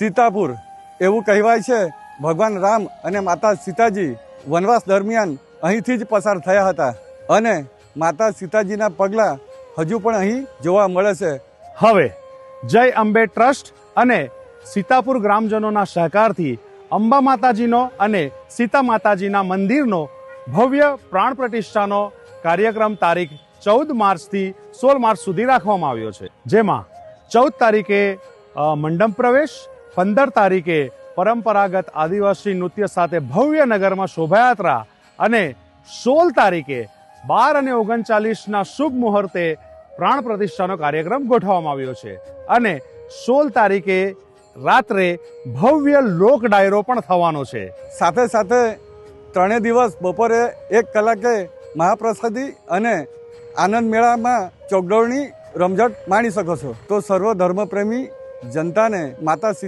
સીતાપુર એવું કહેવાય છે ભગવાન રામ અને માતા સીતાજી વનવાસ દરમિયાન અહીંથી જ પસાર થયા હતા અને માતા સીતાજીના પગલાં હજુ પણ અહીં જોવા મળે છે. હવે જય અંબે ટ્રસ્ટ અને સીતાપુર ગ્રામજનોના સહકારથી અંબા માતાજીનો અને સીતા માતાજીના મંદિરનો ભવ્ય પ્રાણ પ્રતિષ્ઠાનો કાર્યક્રમ તારીખ 14 માર્ચથી 16 માર્ચ સુધી રાખવામાં આવ્યો છે, જેમાં 14 તારીખે મંડપ પ્રવેશ, 15 તારીખે પરંપરાગત આદિવાસી નૃત્ય સાથે ભવ્ય નગરમાં શોભાયાત્રા અને 16 તારીખે 12 અને 39ના શુભ મુહૂર્તે પ્રાણ પ્રતિષ્ઠાનો કાર્યક્રમ ગોઠવવામાં આવ્યો છે અને 16 તારીખે રાત્રે ભવ્ય લોક ડાયરો પણ થવાનો છે. સાથે સાથે 3 દિવસ બપોરે 1 કલાકે મહાપ્રસાદી અને આનંદ મેળામાં ચોકડોળની રમઝટ માણી શકો છો. તો સર્વ ધર્મપ્રેમી જનતાને માતા